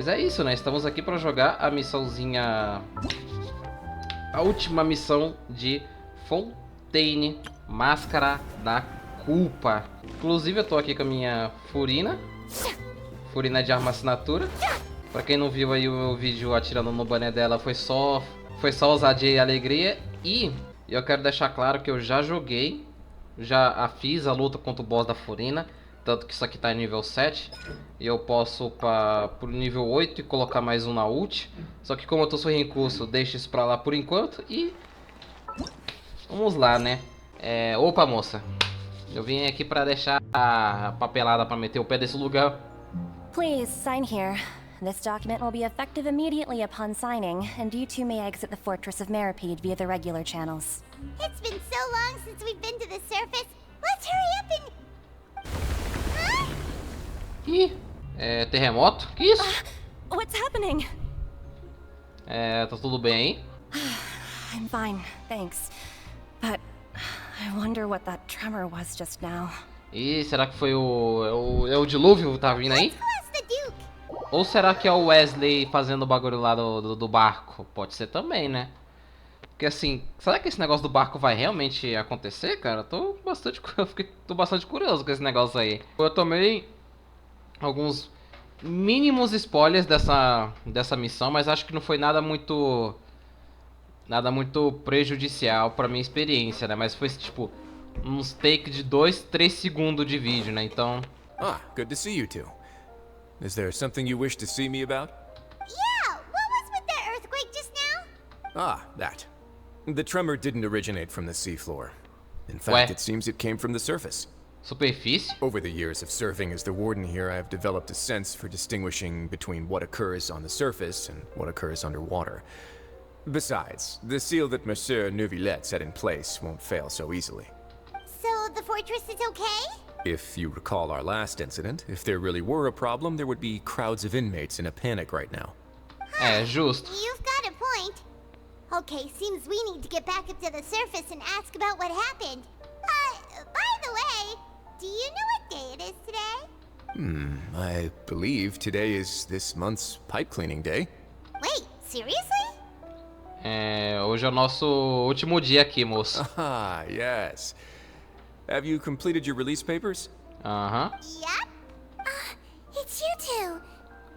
Mas é isso, né? Estamos aqui para jogar a missãozinha... A última missão de Fontaine, Máscara da Culpa. Inclusive eu tô aqui com a minha Furina. Furina de arma assinatura. Pra quem não viu aí o meu vídeo atirando no boné dela, foi só ousadia e alegria. E eu quero deixar claro que eu já joguei, já fiz a luta contra o boss da Furina. Tanto que isso aqui tá em nível 7. E eu posso pro nível 8 e colocar mais um na ult. Só que como eu tô sem recurso, deixo isso pra lá por enquanto. E vamos lá, né? Opa, moça. Eu vim aqui pra deixar a papelada pra meter o pé desse lugar. Please, sign here. This document will be effective immediately upon signing, and you two may exit the Fortress of Meripede via the regular channels. It's been so long since we've been to the surface. Let's hurry up and... Huh? Ih, terremoto? Que isso? What's happening? Tá tudo bem aí? I'm fine, thanks. But I wonder what that tremor was just now. Ih, será que foi o dilúvio que tá vindo aí? Who's the Duke? Ou será que é o Wesley fazendo o bagulho lá do barco? Pode ser também, né? Porque assim, será que esse negócio do barco vai realmente acontecer, cara? Tô bastante curioso com esse negócio aí. Eu tomei alguns mínimos spoilers dessa missão, mas acho que não foi nada muito prejudicial pra minha experiência, né? Mas foi tipo uns take de 2, 3 segundos de vídeo, né? Então... Ah, good to see you two. Is there something you wish to see me about? Yeah, what was with that earthquake just now? Ah, that. The tremor didn't originate from the seafloor. In fact, it seems it came from the surface. Superfície? Over the years of serving as the warden here, I have developed a sense for distinguishing between what occurs on the surface and what occurs underwater. Besides, the seal that Monsieur Neuvillette set in place won't fail so easily. So the fortress is okay? If you recall our last incident, if there really were a problem, there would be crowds of inmates in a panic right now. Justo. You've got a point. Okay, seems we need to get back up to the surface and ask about what happened. By the way, do you know what day it is today? I believe today is this month's pipe cleaning day. Wait, seriously? Hoje é o nosso último dia aqui, moço. Ah, yes. Have you completed your release papers? Aham. Yep. It's you two.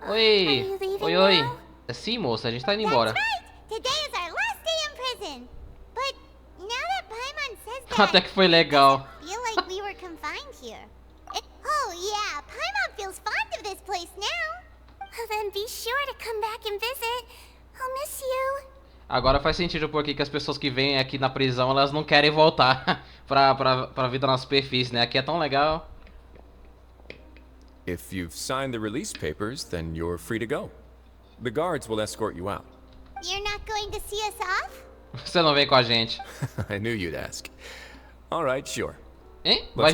Oi. Are you leaving Oi. now? Sim, moça, a gente tá indo embora. That's right. Today is our last day in prison. But now that Paimon says that, Até que foi legal. I feel like we were confined here. Oh yeah, Paimon feels fond of this place now. Then be sure to come back and visit. I'll miss you. Agora faz sentido porque que as pessoas que vêm aqui na prisão, elas não querem voltar pra vida na superfície, né? Aqui é tão legal. If you've signed the release papers, then you're free to go. The guards will escort you out. You're not going to see us off? Você não vem com a gente. I knew you'd ask. All right, sure. Hein? Let's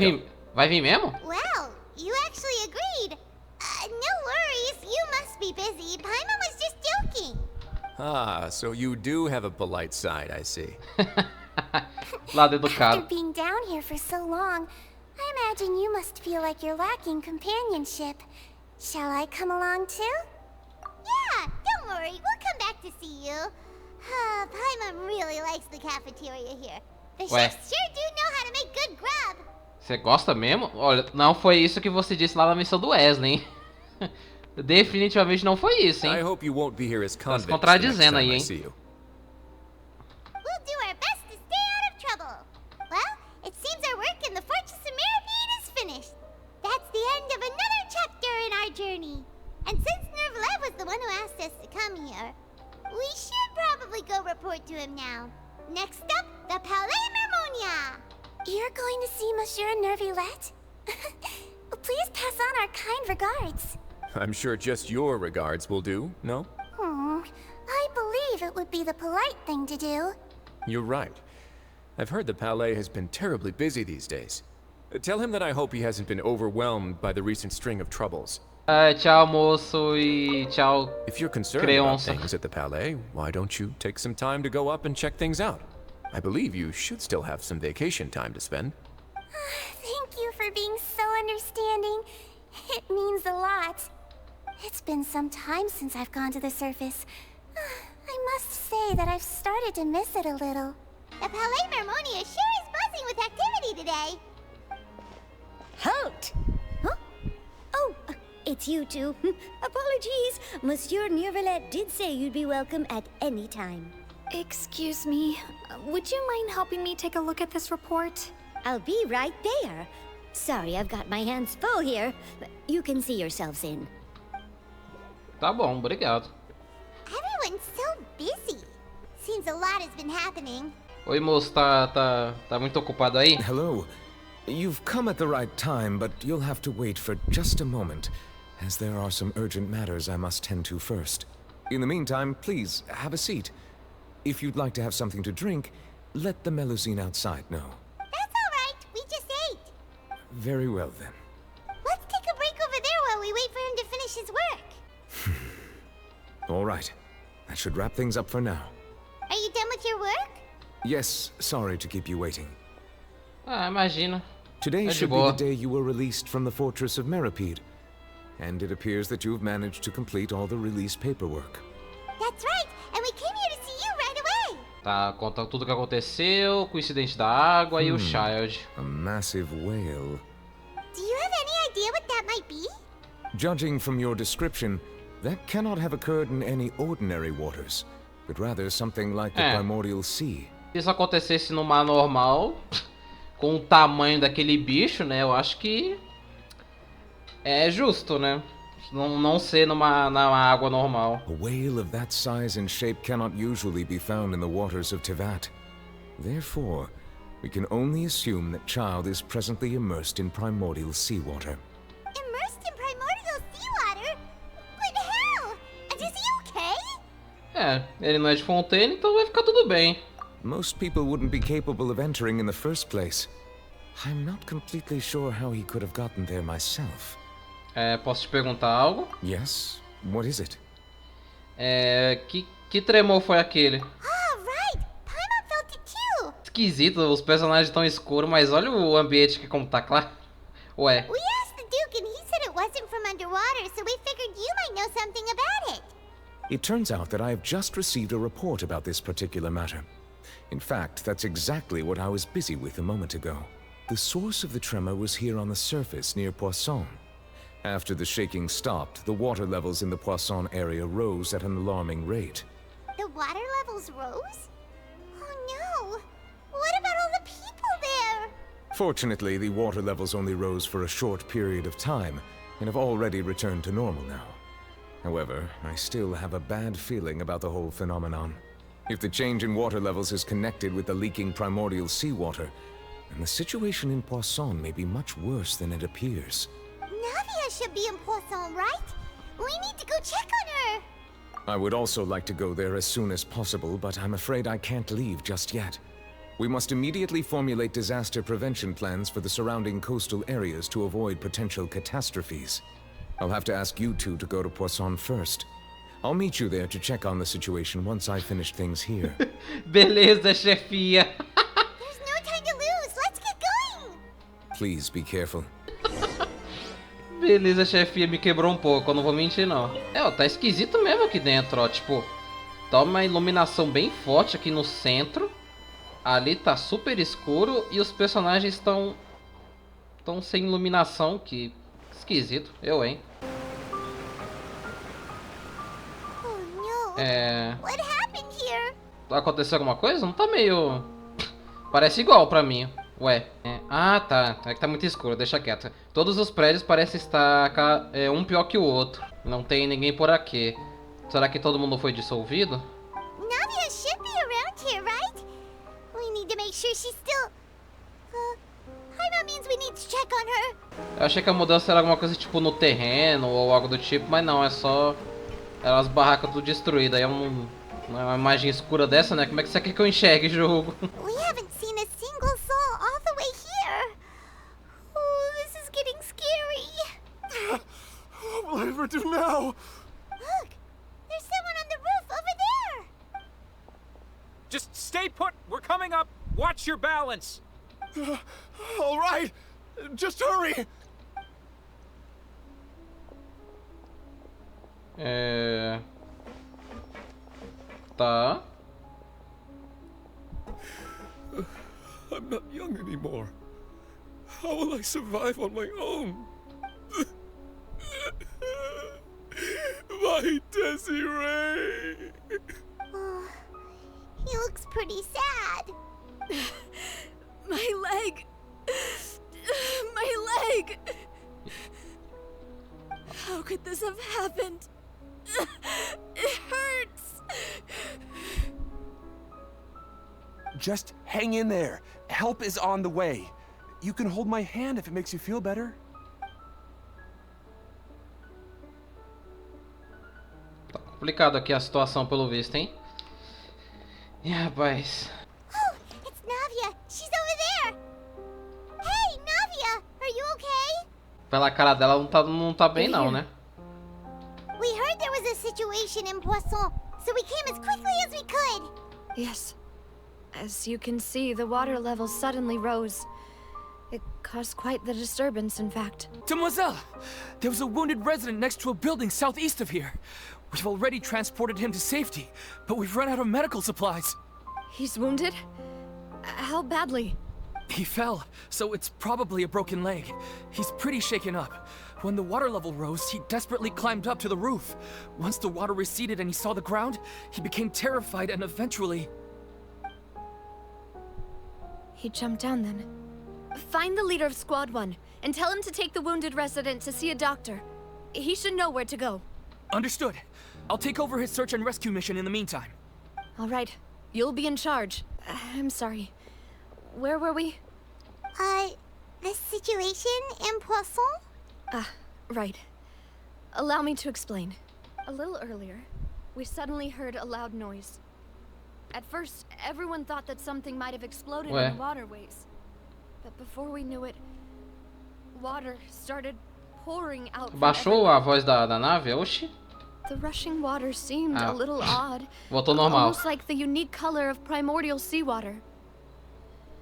Vai vir mesmo? Well, you actually agreed. No worries, you must be busy. Paimon was just joking. Ah, so you do have a polite side, I see. Lado After educado. being down here for so long, I imagine you must feel like you're lacking companionship. Shall I come along too? Yeah, don't worry, we'll come back to see you. Paimon really likes the cafeteria here. The Ué. chefs sure do know how to make good grub. Você gosta mesmo? Olha, não foi isso que você disse lá na missão do Wesley, hein? Definitivamente não foi isso, hein? I hope you won't be here as Tá se convicts the next contradizendo aí, time I hein? see you. We'll do our best to stay out of trouble. Well, it seems our work in the Fortress of Meripede is finished. That's the end of another chapter in our journey. And since Neuvillette was the one who asked us to come here, we should probably go report to him now. Next up, the Palais Mermonia. You're going to see Monsieur Neuvillette? Please pass on our kind regards. I'm sure just your regards will do, no? I believe it would be the polite thing to do. You're right. I've heard the Palais has been terribly busy these days. Tell him that I hope he hasn't been overwhelmed by the recent string of troubles. Tchau, moço, e tchau. If you're concerned about Creonça. things at the Palais, why don't you take some time to go up and check things out? I believe you should still have some vacation time to spend. Thank you for being so understanding. It means a lot. It's been some time since I've gone to the surface. I must say that I've started to miss it a little. The Palais Mermonia sure is buzzing with activity today. Halt! Huh? Oh, it's you two. Apologies. Monsieur Neuvillette did say you'd be welcome at any time. Excuse me, would you mind helping me take a look at this report? I'll be right there. Sorry, I've got my hands full here. You can see yourselves in. Tá bom, obrigado. Everyone's so busy. Seems a lot has been happening. Oi, moço, tá muito ocupado aí? Hello. You've come at the right time, but you'll have to wait for just a moment, as there are some urgent matters I must tend to first. In the meantime, please, have a seat. If you'd like to have something to drink, let the Melusine outside know. That's all right. We just ate. Very well, then. Let's take a break over there while we wait for him to finish his work. All right. That should wrap things up for now. Are you done with your work? Yes, sorry to keep you waiting. Ah, imagina. Today É de should be boa. the day you were released from the Fortress of Meripede. And it appears that you've managed to complete all the release paperwork. That's right. And we came here to see you right away. Tá, conta tudo o que aconteceu, com o incidente da água e o Child. A massive whale. Do you have any idea what that might be? Judging from your description, that cannot have occurred in any ordinary waters, but rather something like the primordial sea. Se isso acontecesse no mar normal, com o tamanho daquele bicho, né? Eu acho que é justo, né? Não ser na água normal. A whale of that size and shape cannot usually be found in the waters of Tevat. Therefore, we can only assume that Child is presently immersed in primordial seawater. Immersed in primordial seawater? But how? And is he okay? É, ele não é de Fontaine, então vai ficar tudo bem. Most people wouldn't be capable of entering in the first place. I'm not completely sure how he could have gotten there myself. É, posso te perguntar algo? Yes? What is it? É, que tremor foi aquele? Ah, right. Paimon felt it too. Esquisito, os personagens tão escuros, mas olha o ambiente que como tá claro. Ué, We asked the Duke and he said it wasn't from underwater, so we figured you might know something about it. It turns out that I have just received a report about this particular matter. In fact, that's exactly what I was busy with a moment ago. The source of the tremor was here on the surface near Poisson. After the shaking stopped, the water levels in the Poisson area rose at an alarming rate. The water levels rose? Oh no. What about all the people there? Fortunately, the water levels only rose for a short period of time, and have already returned to normal now. However, I still have a bad feeling about the whole phenomenon. If the change in water levels is connected with the leaking primordial seawater, then the situation in Poisson may be much worse than it appears. Navia should be in Poisson, right? We need to go check on her. I would also like to go there as soon as possible, but I'm afraid I can't leave just yet. We must immediately formulate disaster prevention plans for the surrounding coastal areas to avoid potential catastrophes. I'll have to ask you two to go to Poisson first. I'll meet you there to check on the situation once I finish things here. beleza, chefia. There's no time to lose. Let's get going. Please be careful. Beleza, chefia, me quebrou um pouco, eu não vou mentir não. É, ó, tá esquisito mesmo aqui dentro, ó, tipo, tá uma iluminação bem forte aqui no centro. Ali tá super escuro e os personagens estão sem iluminação, que esquisito, hein. Oh no. É, What happened here? aconteceu alguma coisa? Não tá meio... Parece igual pra mim. Ué. Ah, tá. É que tá muito escuro, deixa quieto. Todos os prédios parecem estar um pior que o outro. Não tem ninguém por aqui. Será que todo mundo foi dissolvido? Navia should be around here, right? We need to make sure she's still... Paimon means we need to check on her. Eu achei que a mudança era alguma coisa tipo no terreno ou algo do tipo, mas não, é só... As barracas tudo destruídas. Aí uma imagem escura dessa, né? Como é que você quer que eu enxergue o jogo? We haven't seen a single soul all the way here. Oh, this is getting scary. What will I ever do now? Look, there's someone on the roof over there. Just stay put. We're coming up. Watch your balance. All right, just hurry. Tá. I'm not young anymore. How will I survive on my own? My Desiree! Oh, he looks pretty sad. My leg! My leg! How could this have happened? It hurts! Just hang in there. Help is on the way. You can hold my hand if it makes you feel better. Tá complicado aqui a situação pelo visto, hein? Ih, rapaz. Oh, it's Navia. She's over there. Hey, Navia, are you okay? Pela cara dela não tá bem não, né? We heard there was a situation in Poisson, so we came as quickly as we could. Yes. As you can see, the water level suddenly rose. It caused quite the disturbance, in fact. Demoiselle! There was a wounded resident next to a building southeast of here. We've already transported him to safety, but we've run out of medical supplies. He's wounded? How badly? He fell, so it's probably a broken leg. He's pretty shaken up. When the water level rose, he desperately climbed up to the roof. Once the water receded and he saw the ground, he became terrified and eventually... He jumped down then. Find the leader of Squad 1 and tell him to take the wounded resident to see a doctor. He should know where to go. Understood. I'll take over his search and rescue mission in the meantime. All right. You'll be in charge. I'm sorry. Where were we? The situation in Poisson? Right. Allow me to explain. A little earlier, we suddenly heard a loud noise. At first, everyone thought that something might have exploded in the waterways. But before we knew it, water started pouring out from Baixou a voz da nave? Oxi. The rushing water seemed a little odd. Voltou normal. Almost like the unique color of primordial seawater.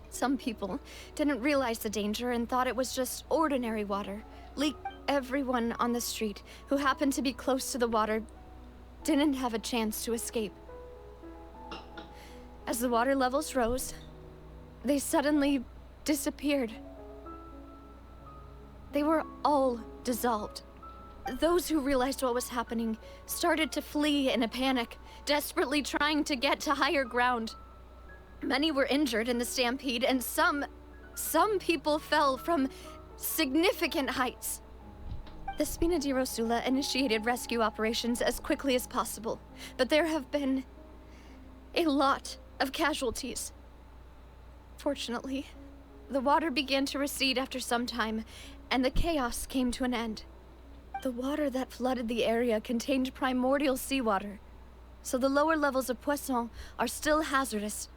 Some people didn't realize the danger and thought it was just ordinary water. Everyone on the street who happened to be close to the water didn't have a chance to escape. As the water levels rose, they suddenly disappeared. They were all dissolved. Those who realized what was happening started to flee in a panic, desperately trying to get to higher ground. Many were injured in the stampede, and some people fell from significant heights. The Spina di Rosula initiated rescue operations as quickly as possible, but there have been a lot of casualties. Fortunately, the water began to recede after some time, and the chaos came to an end. The water that flooded the area contained primordial seawater, so the lower levels of Poisson are still hazardous.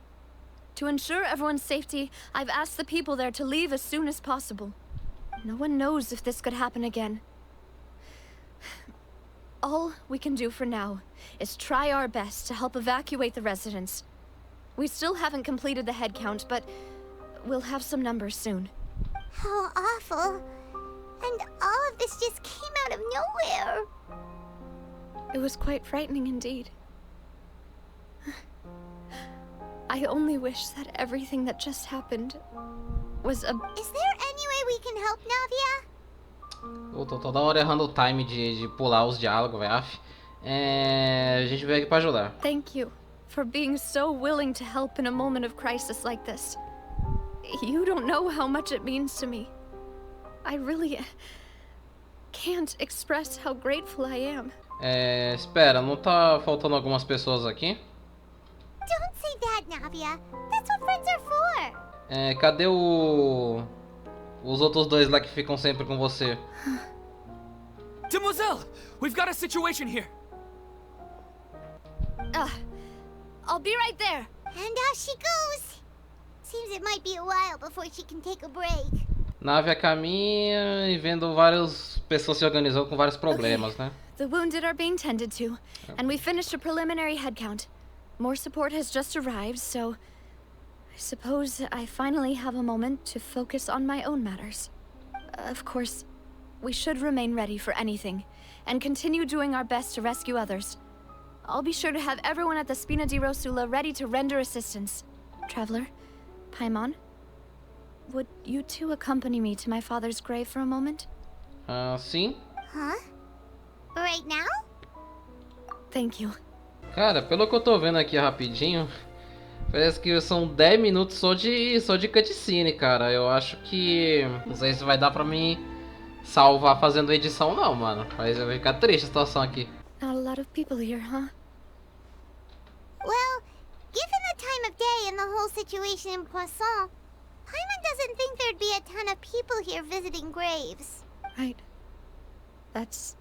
To ensure everyone's safety, I've asked the people there to leave as soon as possible. No one knows if this could happen again. All we can do for now is try our best to help evacuate the residents. We still haven't completed the head count, but we'll have some numbers soon. How awful. And all of this just came out of nowhere. It was quite frightening indeed. I only wish that everything that just happened was a... Is there any way we can help, Navia? Eu tô toda hora errando o time de pular os diálogos, velho. A gente veio aqui pra ajudar. Thank you for being so willing to help in a moment of crisis like this. You don't know how much it means to me. I really can't express how grateful I am. Espera, não tá faltando algumas pessoas aqui? Don't say that, Navia. That's what friends are for. Cadê os outros dois lá que ficam sempre com você? Demoiselle! We've got a situation here! I'll be right there. And off she goes. Seems it might be a while before she can take a break. Nave a caminha e vendo várias pessoas se organizando com vários problemas, né? The wounded are being tended to, and we finished a preliminary head count. More support has just arrived, so I suppose I finally have a moment to focus on my own matters. Of course, we should remain ready for anything, and continue doing our best to rescue others. I'll be sure to have everyone at the Spina di Rosula ready to render assistance. Traveler, Paimon, would you two accompany me to my father's grave for a moment? Sim. Huh? Right now? Thank you. Cara, pelo que eu tô vendo aqui rapidinho, parece que são 10 minutos só de cutscene, cara. Eu acho que... não sei se vai dar pra mim salvar fazendo edição não, mano. Mas vai ficar triste a situação aqui. Not a lot of people here, huh? Well, given the time of day and the whole situation in Poisson, Paimon doesn't think there'd be a ton of people here visiting graves. Right. That's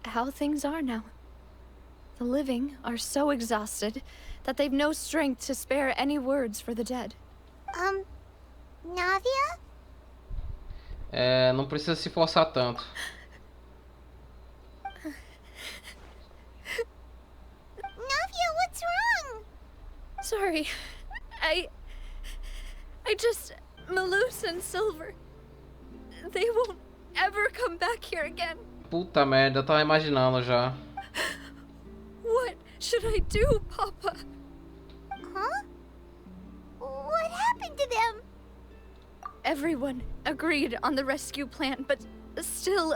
how things are now. The living are so exhausted that they've no strength to spare any words for the dead. Navia? Não precisa se forçar tanto. Navia, what's wrong? Sorry. I just... Malus and Silver... They won't ever come back here again. Puta merda, eu tava imaginando já. What should I do, Papa? Huh? What happened to them? Everyone agreed on the rescue plan, but still...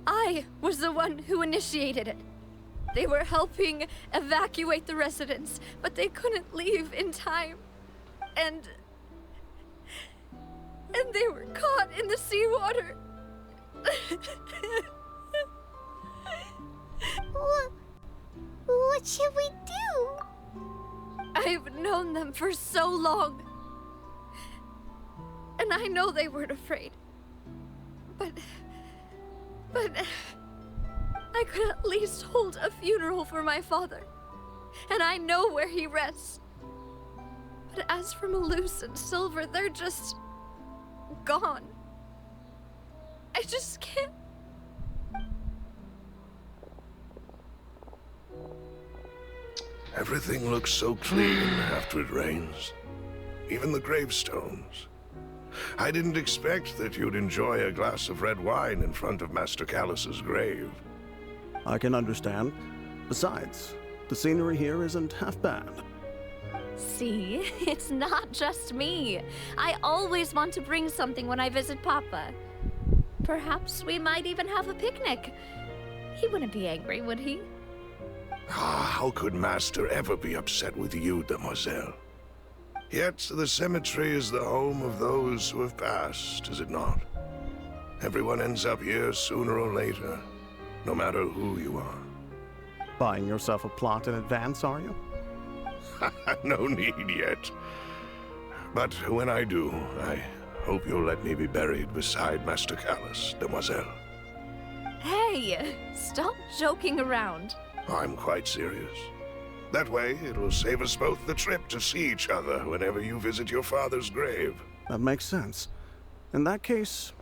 I was the one who initiated it. They were helping evacuate the residents, but they couldn't leave in time. And they were caught in the seawater. What should we do? I've known them for so long. And I know they weren't afraid. But I could at least hold a funeral for my father. And I know where he rests. But as for Malus and Silver, they're just... gone. I just can't... Everything looks so clean after it rains. Even the gravestones. I didn't expect that you'd enjoy a glass of red wine in front of Master Callus's grave. I can understand. Besides, the scenery here isn't half bad. See, it's not just me. I always want to bring something when I visit Papa. Perhaps we might even have a picnic. He wouldn't be angry, would he? How could Master ever be upset with you, Demoiselle? Yet the cemetery is the home of those who have passed, is it not? Everyone ends up here sooner or later, no matter who you are. Buying yourself a plot in advance, are you? No need yet. But when I do, I hope you'll let me be buried beside Master Callus, Demoiselle. Hey, stop joking around. I'm quite serious. That way, it'll save us both the trip to see each other whenever you visit your father's grave. That makes sense. In that case,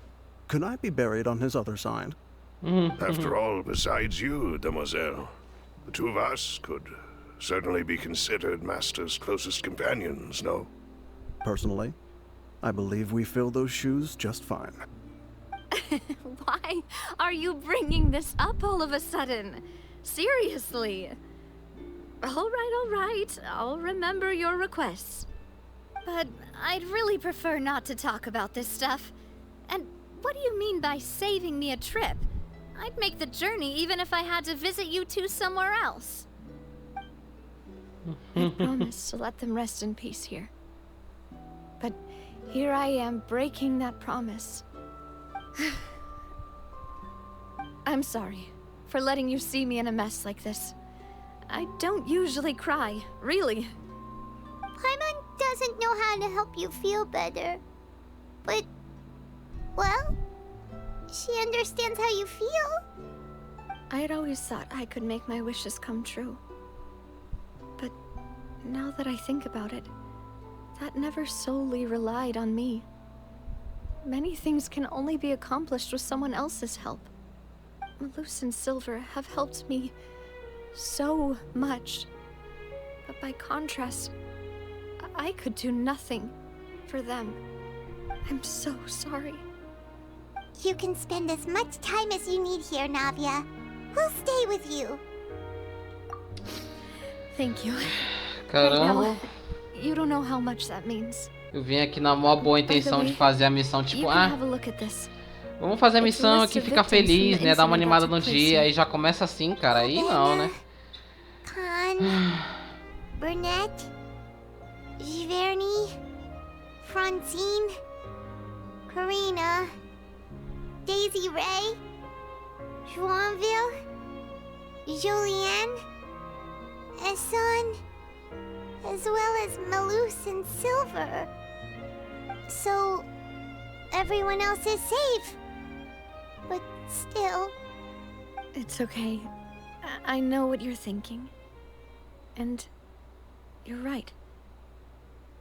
could I be buried on his other side? After all, besides you, Demoiselle, the two of us could certainly be considered Master's closest companions, no? Personally, I believe we fill those shoes just fine. Why are you bringing this up all of a sudden? Seriously. All right. I'll remember your requests. But I'd really prefer not to talk about this stuff. And what do you mean by saving me a trip? I'd make the journey even if I had to visit you two somewhere else. I promised to let them rest in peace here. But here I am breaking that promise. I'm sorry for letting you see me in a mess like this. I don't usually cry, really. Paimon doesn't know how to help you feel better. But, well, she understands how you feel. I had always thought I could make my wishes come true. But now that I think about it, that never solely relied on me. Many things can only be accomplished with someone else's help. Malus and Silver have helped me so much. But by contrast, I could do nothing for them. I'm so sorry. You can spend as much time as you need here, Navia. We'll stay with you. Thank you. Caramba. You don't know how much that means. Eu vim aqui na maior boa intenção de fazer a missão, tipo, vamos fazer a missão aqui, ficar feliz, né? Dar uma animada no dia, aí já começa assim, cara. Aí não, né? Burnett, Giverny, Francine, Karina, Daisy Ray, Joinville, Julianne, Esson, as well as Malus and Silver. So, everyone else is safe. But still... It's okay. I know what you're thinking. And you're right.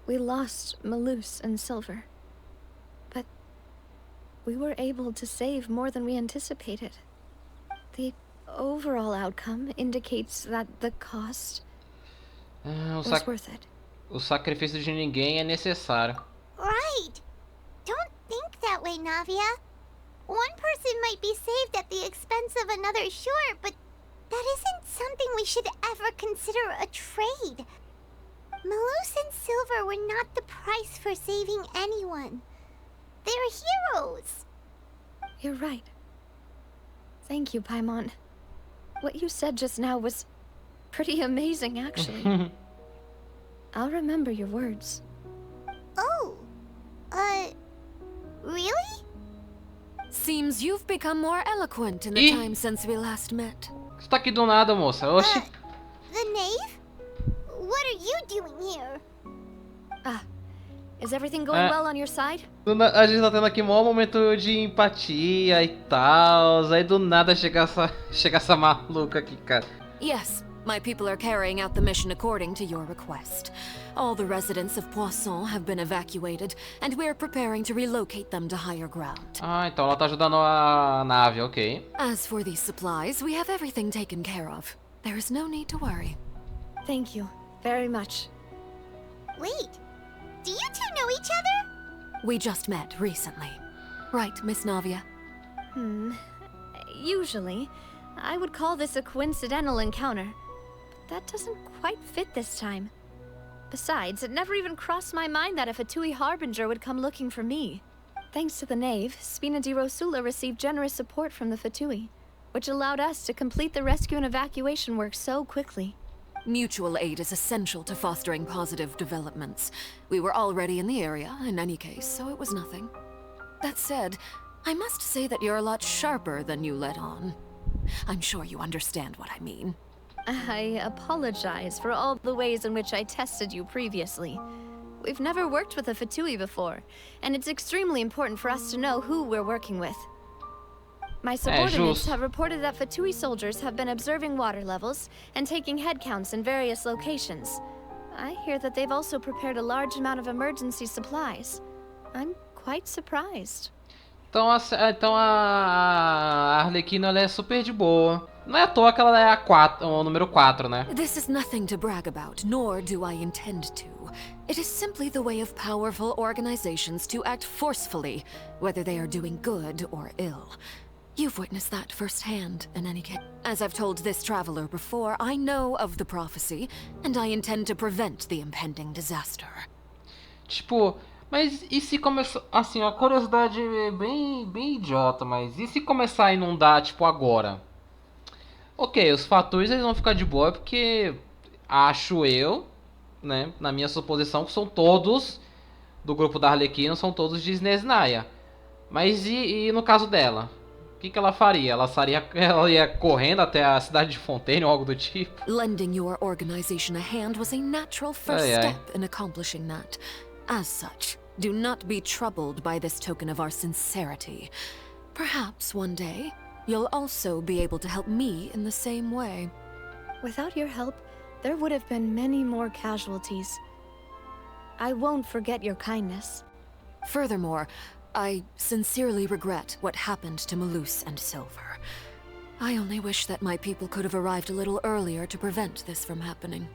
We lost Malus and Silver. But we were able to save more than we anticipated. The overall outcome indicates that the cost was worth it. O sacrifício de ninguém é necessário. Right. Don't think that way, Navia. One person might be saved at the expense of another, sure, but that isn't something we should ever consider a trade. Malus and Silver were not the price for saving anyone. They're heroes. You're right. Thank you, Paimon. What you said just now was pretty amazing, actually. I'll remember your words. Oh, really? Seems you've become more eloquent in the time since we last met. Você tá aqui do nada, moça. Oxi. The knave? What are you doing here? Is everything going well on your side? A gente tá tendo aqui um momento de empatia e tal. Aí do nada chega essa maluca aqui, cara. Yes, my people are carrying out the mission according to your request. All the residents of Poisson have been evacuated, and we're preparing to relocate them to higher ground. Ah, então ela tá ajudando a nave, ok. As for these supplies, we have everything taken care of. There is no need to worry. Thank you very much. Wait, do you two know each other? We just met recently. Right, Miss Navia? Usually, I would call this a coincidental encounter. But that doesn't quite fit this time. Besides, it never even crossed my mind that a Fatui Harbinger would come looking for me. Thanks to the Knave, Spina di Rosula received generous support from the Fatui, which allowed us to complete the rescue and evacuation work so quickly. Mutual aid is essential to fostering positive developments. We were already in the area, in any case, so it was nothing. That said, I must say that you're a lot sharper than you let on. I'm sure you understand what I mean. I apologize for all the ways in which I tested you previously. We've never worked with a Fatui before, and it's extremely important for us to know who we're working with. My subordinates have reported that Fatui soldiers have been observing water levels and taking head counts in various locations. I hear that they've also prepared a large amount of emergency supplies. I'm quite surprised. Então a Arlequina ela é super de boa. Não é à toa que ela é o número 4, né? This is nothing to brag about, nor do I intend to. It is simply the way of powerful organizations to act forcefully, whether they are doing good or ill. You've witnessed that firsthand, in any case. As I've told this traveler before, I know of the prophecy, and I intend to prevent the impending disaster. Tipo, mas e se começar... Assim, a curiosidade é bem idiota, mas e se começar a inundar, tipo, agora? Ok, os Fatuis eles vão ficar de boa porque acho eu, né, na minha suposição, que são todos do grupo da Arlequina, são todos de Snesnaya. Mas e no caso dela? O que ela faria? Ela ia correndo até a cidade de Fontaine ou algo do tipo? Lending your organization a hand was a natural first step in accomplishing that. As such, do not be troubled by this token of our sincerity. Perhaps one day, you'll also be able to help me in the same way. Without your help, there would have been many more casualties. I won't forget your kindness. Furthermore, I sincerely regret what happened to Malus and Silver. I only wish that my people could have arrived a little earlier to prevent this from happening.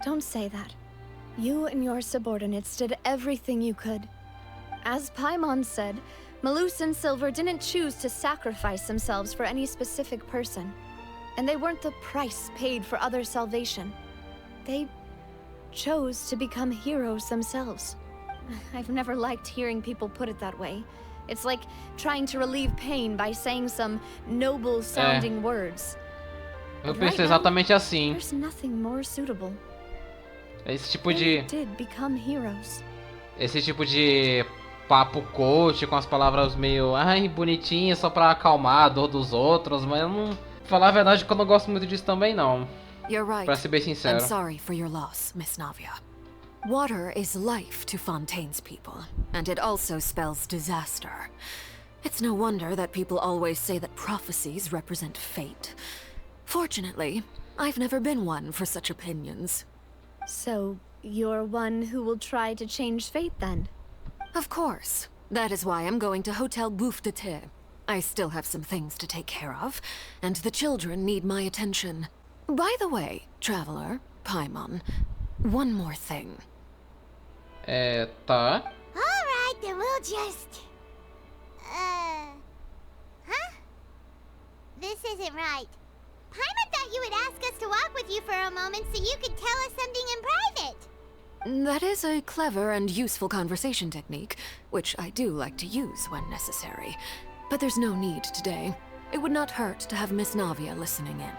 Don't say that. You and your subordinates did everything you could. As Paimon said, Malus and Silver didn't choose to sacrifice themselves for any specific person. And they weren't the price paid for others' salvation. They chose to become heroes themselves. I've never liked hearing people put it that way. It's like trying to relieve pain by saying some noble-sounding words. Eu pensei exatamente assim. There's nothing more suitable. Esse tipo de... They did become heroes. Esse tipo de papo coach com as palavras meio bonitinhas só pra acalmar a dor dos outros, mas eu não... Falar a verdade que eu não gosto muito disso também não. You're right. Pra ser bem sincero. I'm sorry for your loss, Miss Navia. Water is life to Fontaine's people, and it also spells disaster. It's no wonder that people always say that prophecies represent fate. Fortunately, I've never been one for such opinions. So, you're one who will try to change fate then? Of course. That is why I'm going to Hotel Bouffe de Thé. I still have some things to take care of, and the children need my attention. By the way, Traveler, Paimon, one more thing. Tá. Alright, then we'll just... Huh? This isn't right. Paimon thought you would ask us to walk with you for a moment so you could tell us something in private. That is a clever and useful conversation technique, which I do like to use when necessary. But there's no need today. It would not hurt to have Miss Navia listening in.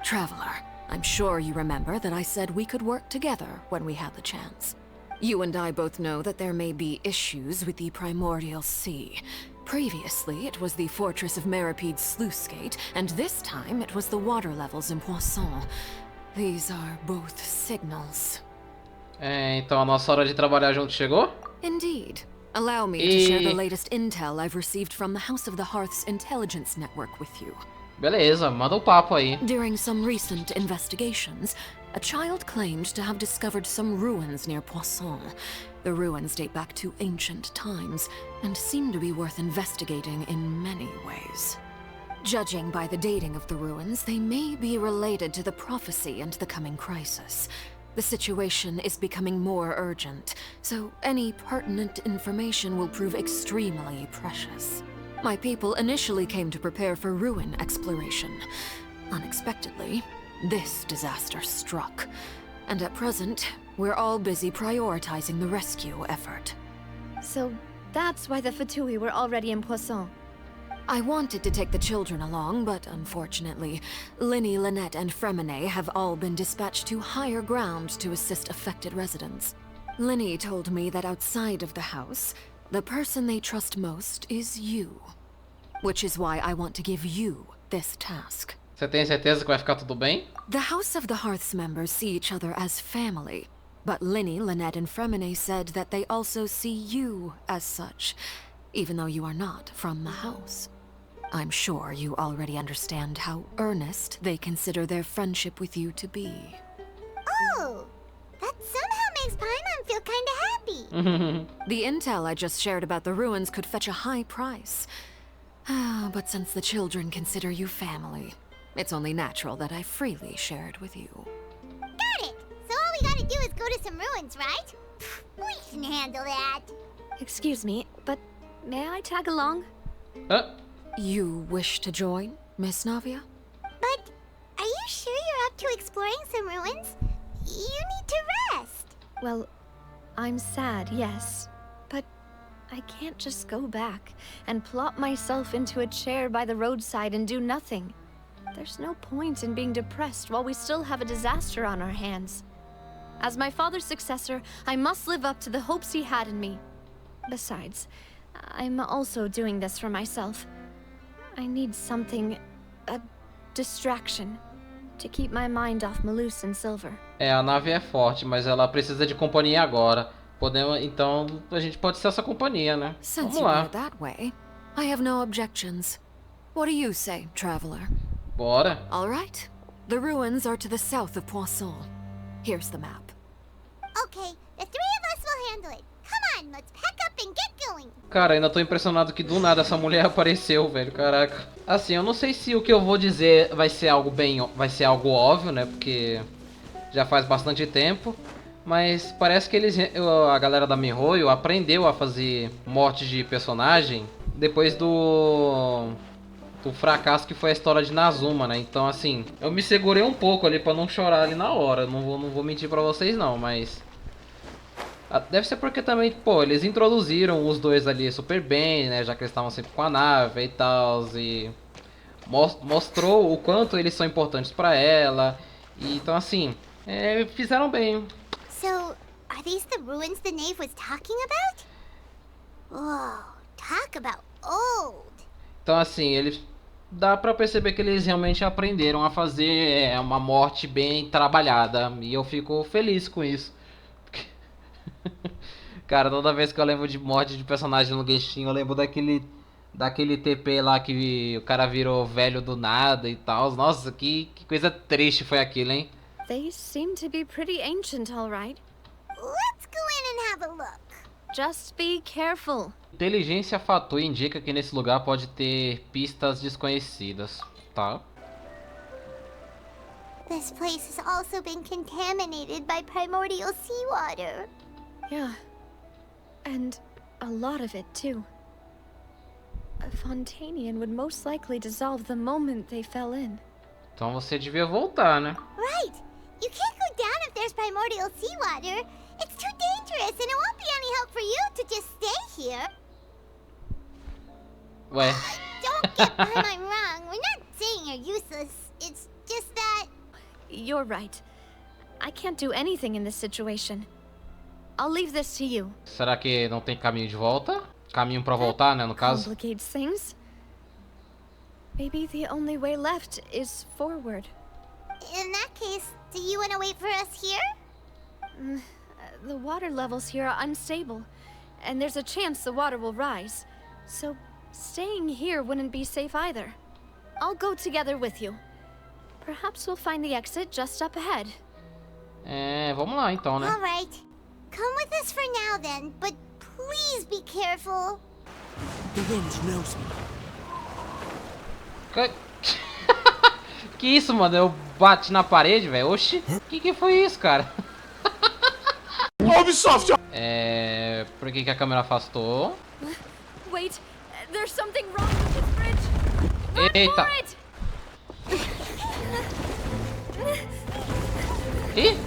Traveler, I'm sure you remember that I said we could work together when we had the chance. You and I both know that there may be issues with the Primordial Sea. Previously, it was the Fortress of Merapide's sluice gate, and this time it was the water levels in Poisson. These are both signals. Então a nossa hora de trabalhar junto chegou? Indeed. Allow me to share the latest intel I've received from the House of the Hearth's intelligence network with you. Beleza, manda o papo aí. During some recent investigations, a child claimed to have discovered some ruins near Poisson. The ruins date back to ancient times, and seem to be worth investigating in many ways. Judging by the dating of the ruins, they may be related to the prophecy and the coming crisis. The situation is becoming more urgent, so any pertinent information will prove extremely precious. My people initially came to prepare for ruin exploration. Unexpectedly, this disaster struck, and at present, we're all busy prioritizing the rescue effort. So that's why the Fatui were already in Poisson. I wanted to take the children along, but unfortunately, Linny, Lynette, and Fremine have all been dispatched to higher ground to assist affected residents. Linny told me that outside of the house, the person they trust most is you. Which is why I want to give you this task. Você tem certeza que vai ficar tudo bem? The House of the Hearth's members see each other as family, but Linny, Lynette, and Fremine said that they also see you as such, even though you are not from the house. I'm sure you already understand how earnest they consider their friendship with you to be. Oh, that somehow makes Paimon feel kinda happy. The intel I just shared about the ruins could fetch a high price. But since the children consider you family, it's only natural that I freely share it with you. Got it! So all we gotta do is go to some ruins, right? We can handle that. Excuse me, but may I tag along? You wish to join, Miss Navia? But are you sure you're up to exploring some ruins? You need to rest. Well, I'm sad, yes. But I can't just go back and plop myself into a chair by the roadside and do nothing. There's no point in being depressed while we still have a disaster on our hands. As my father's successor, I must live up to the hopes he had in me. Besides, I'm also doing this for myself. I need something, a distraction, to keep my mind off Malus and Silver. A nave é forte, mas ela precisa de companhia agora. Então, a gente pode ser essa companhia, né? Since Vamos you lá. are that way, I have no objections. What do you say, traveler? Bora. All right. The ruins are to the south of Poisson. Here's the map. Okay, the three of us will handle it. Come on, let's pack up and get going. Cara, ainda tô impressionado que do nada essa mulher apareceu, velho. Caraca. Assim, eu não sei se o que eu vou dizer vai ser algo óbvio, né? Porque já faz bastante tempo. Mas parece que a galera da MiHoYo aprendeu a fazer morte de personagem depois do fracasso que foi a história de Nazuma, né? Então, assim, eu me segurei um pouco ali pra não chorar ali na hora. Não vou mentir pra vocês, não, mas... Deve ser porque também, pô, eles introduziram os dois ali super bem, né? Já que eles estavam sempre com a nave e tal, e... mostrou o quanto eles são importantes pra ela. E, então, assim, fizeram bem. So, are these the ruins the knave was talking about? Whoa, talk about old. Então, assim, eles... dá pra perceber que eles realmente aprenderam a fazer uma morte bem trabalhada. E eu fico feliz com isso. Cara, toda vez que eu lembro de morte de personagem no Genshin, eu lembro daquele TP lá que o cara virou velho do nada e tal. Nossa, que coisa triste foi aquilo, hein? They seem to be pretty ancient, all right. Let's go in and have a look. Just be careful. Inteligência fator indica que nesse lugar pode ter pistas desconhecidas, tá? This place has also been contaminated by primordial seawater. Yeah. And a lot of it, too. A Fontainian would most likely dissolve the moment they fell in. Então você devia voltar, né? Right. You can't go down if there's primordial seawater. It's too dangerous and it won't be any help for you to just stay here. Ué. Don't get me wrong. We're not saying you're useless. It's just that... You're right. I can't do anything in this situation. I'll leave this to you. Será que não tem caminho de volta? Caminho pra voltar, né, no caso? Complicates things. Maybe the only way left is forward. In that case, do you want to wait for us here? The water levels here are unstable, and there's a chance the water will rise. So staying here wouldn't be safe either. I'll go together with you. Perhaps we'll find the exit just up ahead. Vamos lá então, né? All right. Come with us for now then, but please be careful. The wind knows me. Que isso, mano? Eu bati na parede, velho. Oxi. Que foi isso, cara? Ubisoft! Por que a câmera afastou? Wait, there's something wrong with this bridge. Eita. Ih!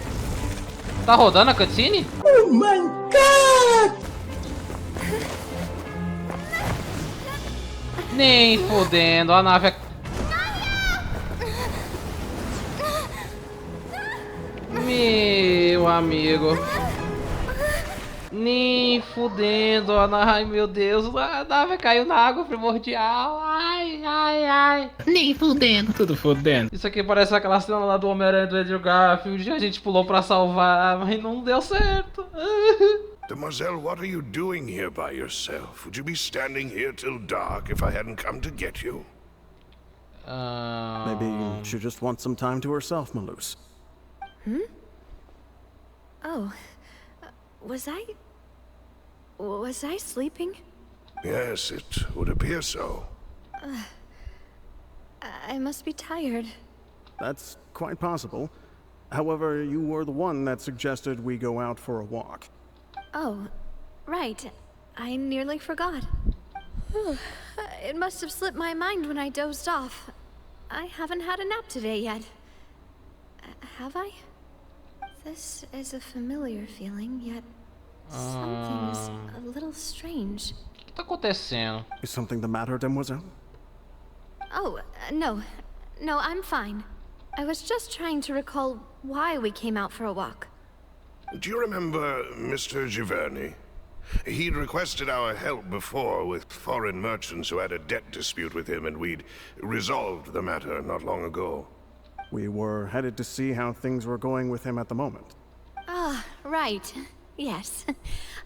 Tá rodando a cutscene? Oh my god! Nem fodendo, a nave é... Meu amigo. Nem fudendo, ai meu Deus, a nave caiu na água primordial. Ai. Nem fudendo. Tudo fudendo. Isso aqui parece aquela cena lá do Homem-Aranha do Andrew Garfield. A gente pulou pra salvar, mas não deu certo. Demoiselle, what are you doing here by yourself? Would you be standing here till dark if I hadn't come to get you? Maybe she just wants some time to herself, Maloose. Oh, was I sleeping? Yes, it would appear so. I must be tired. That's quite possible. However, you were the one that suggested we go out for a walk. Oh, right. I nearly forgot. It must have slipped my mind when I dozed off. I haven't had a nap today yet. Have I? This is a familiar feeling, yet something's a little strange. O que tá acontecendo? Is something the matter, Demoiselle? Oh, no. No, I'm fine. I was just trying to recall why we came out for a walk. Do you remember Mr. Giverny? He'd requested our help before with foreign merchants who had a debt dispute with him, and we'd resolved the matter not long ago. We were headed to see how things were going with him at the moment. Ah, right. Yes.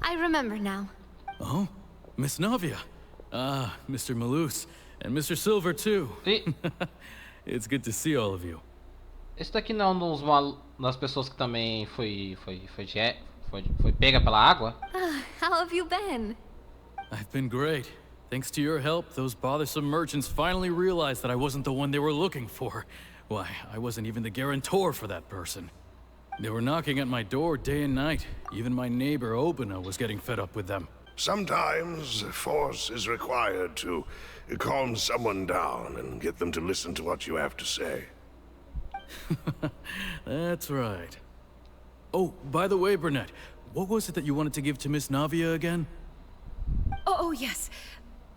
I remember now. Oh, Miss Navia. Ah, Mr. Maloose. And Mr. Silver, too. It's good to see all of you. Esse daqui não é um das pessoas que também foi pega pela água? How have you been? I've been great. Thanks to your help, those bothersome merchants finally realized that I wasn't the one they were looking for. Why, I wasn't even the guarantor for that person. They were knocking at my door day and night. Even my neighbor, Obina, was getting fed up with them. Sometimes force is required to calm someone down and get them to listen to what you have to say. That's right. Oh, by the way, Burnett, what was it that you wanted to give to Miss Navia again? Oh, yes.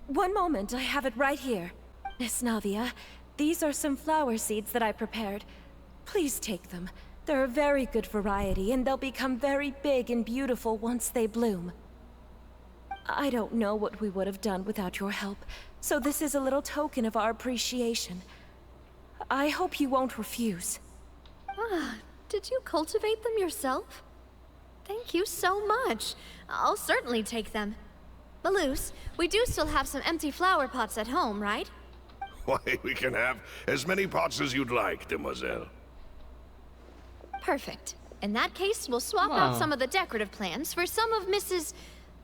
One moment, I have it right here. Miss Navia, these are some flower seeds that I prepared. Please take them. They're a very good variety, and they'll become very big and beautiful once they bloom. I don't know what we would have done without your help, so this is a little token of our appreciation. I hope you won't refuse. Ah, did you cultivate them yourself? Thank you so much. I'll certainly take them. Maloose, we do still have some empty flower pots at home, right? Why, we can have as many pots as you'd like, demoiselle. Perfect. In that case, we'll swap out some of the decorative plants for some of Mrs.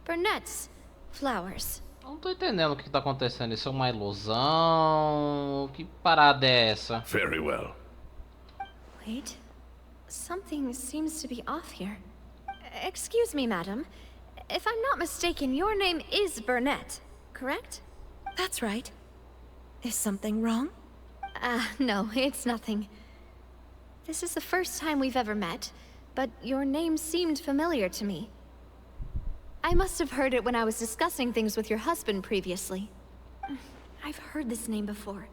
Burnett's flowers. Não tô entendendo o que tá acontecendo. Isso é uma ilusão? Que parada é essa? Very well. Wait. Something seems to be off here. Excuse me, madam. If I'm not mistaken, your name is Burnett, correct? That's right. Is something wrong? No, it's nothing. This is the first time we've ever met, but your name seemed familiar to me. I must have heard it when I was discussing things with your husband previously. I've heard this name before.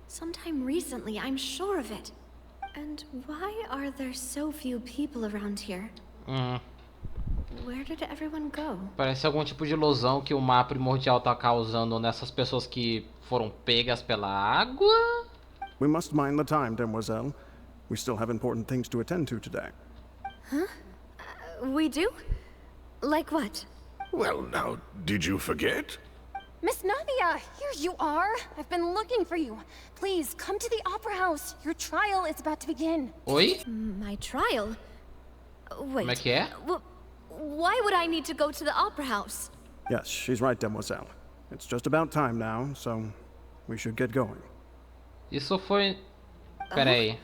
Sometime recently, I'm sure of it. And why are there so few people around here? Where did everyone go? Parece algum tipo de ilusão que o mar primordial tá causando nessas pessoas que foram pegas pela água. We must mind the time, demoiselle. We still have important things to attend to today. Huh? We do? Like what? Well, now, did you forget? Miss Navia, here you are. I've been looking for you. Please, come to the Opera House. Your trial is about to begin. Oi? My trial? Wait. Como é que é? Why would I need to go to the Opera House? Yes, she's right, demoiselle. It's just about time now, so we should get going. Isso foi... Pera aí.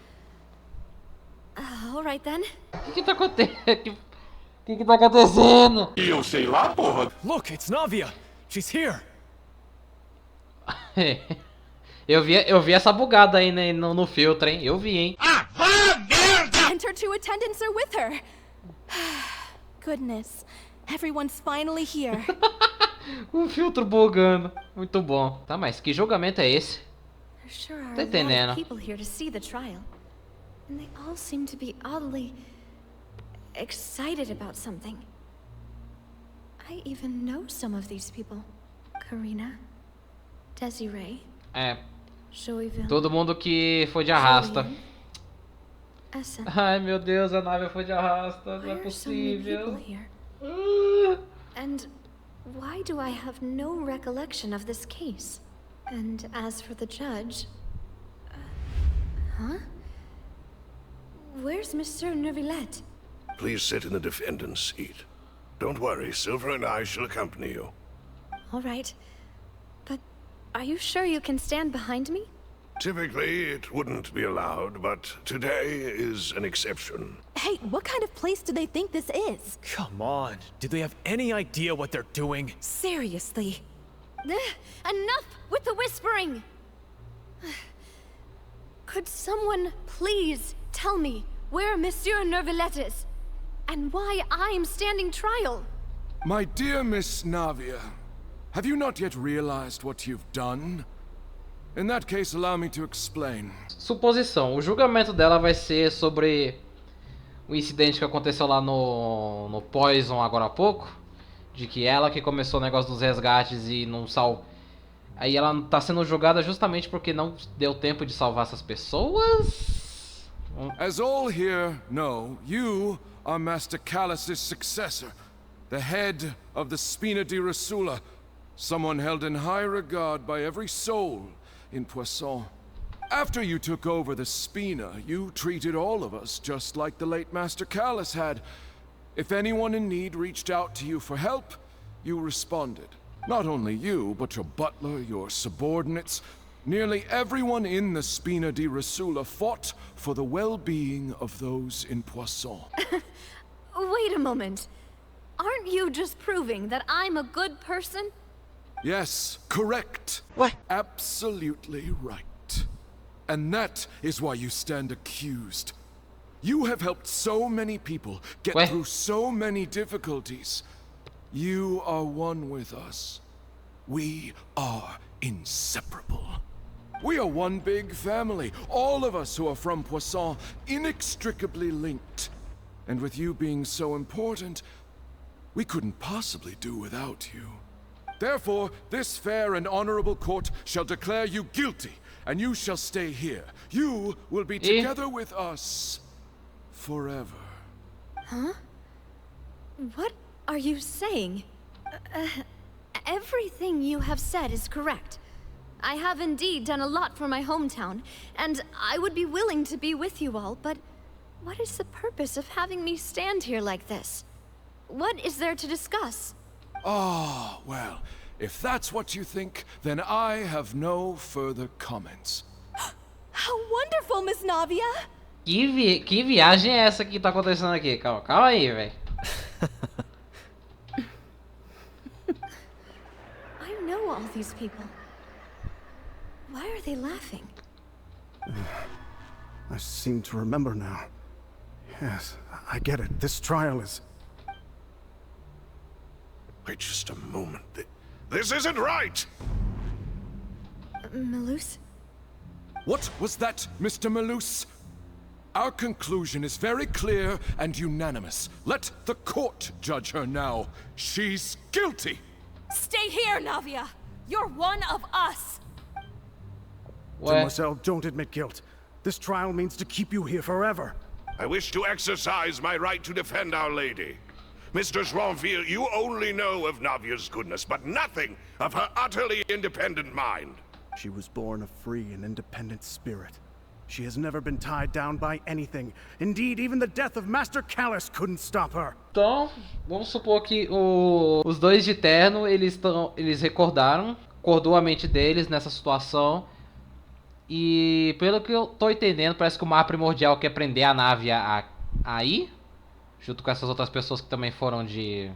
All right then. O que tá acontecendo? O que tá acontecendo? Eu sei lá, porra. Look, it's Navia. She's here. eu vi essa bugada aí no filtro, hein? Eu vi, hein? Ah, merda! And her two attendants are with her. Goodness, everyone's finally here. O filtro bugando. Muito bom. Tá, mas que julgamento é esse? There sure are Tá a lot entendendo? of people here to see the trial. And they all seem to be oddly excited about something. I even know some of these people. Karina, Desiree, É. Joyville, Todo mundo que foi de arrasta. Julian, Essa. Ai, meu Deus, a nave foi de arrasta. Não é Why are so many possível. people here? And why do I have no recollection of this case? And as for the judge... huh? Where's Monsieur Neuvillette? Please sit in the defendant's seat. Don't worry, Silver and I shall accompany you. All right. But are you sure you can stand behind me? Typically, it wouldn't be allowed, but today is an exception. Hey, what kind of place do they think this is? Come on. Do they have any idea what they're doing? Seriously. Enough with the whispering! Could someone please tell me where Monsieur Neuvillette is? And why I'm standing trial? My dear Miss Navia, have you not yet realized what you've done? In that case, allow me to explain. Suposição. O julgamento dela vai ser sobre o incidente que aconteceu lá no Poison agora há pouco. De que ela que começou o negócio dos resgates e não salvou. Aí ela tá sendo julgada justamente porque não deu tempo de salvar essas pessoas? As all here know, you are Master Callus's successor, the head of the Spina di Rosula, someone held in high regard by every soul in Poisson. After you took over the Spina, you treated all of us just like the late Master Callus had. If anyone in need reached out to you for help, you responded. Not only you, but your butler, your subordinates, nearly everyone in the Spina di Rosula fought for the well-being of those in Poisson. Wait a moment. Aren't you just proving that I'm a good person? Yes, correct. What? Absolutely right. And that is why you stand accused. You have helped so many people get through so many difficulties. You are one with us. We are inseparable. We are one big family, all of us who are from Poisson, inextricably linked. And with you being so important, we couldn't possibly do without you. Therefore, this fair and honorable court shall declare you guilty, and you shall stay here. You will be together with us forever. Huh? What are you saying? Everything you have said is correct. I have indeed done a lot for my hometown, and I would be willing to be with you all, but what is the purpose of having me stand here like this? What is there to discuss? Ah, well, if that's what you think, then I have no further comments. How wonderful, Miss Navia! Que viagem é essa que tá acontecendo aqui? Calma aí, velho. I know all these people. Why are they laughing? I seem to remember now. Yes, I get it. This trial is... Wait just a moment. This isn't right! Malus? What was that, Mr. Malus? Our conclusion is very clear and unanimous. Let the court judge her now. She's guilty! Stay here, Navia! You're one of us! Demoiselle, don't admit guilt. This trial means to keep you here forever. I wish to exercise my right to defend Our Lady. Mr. Joinville, you only know of Navia's goodness, but nothing of her utterly independent mind. She was born a free and independent spirit. She has never been tied down by anything. Indeed, even the death of Master Callus couldn't stop her. Então, vamos supor que os dois de terno, eles acordou a mente deles nessa situação. E pelo que eu tô entendendo, parece que o mar primordial quer prender a nave a ir, junto com essas outras pessoas que também foram de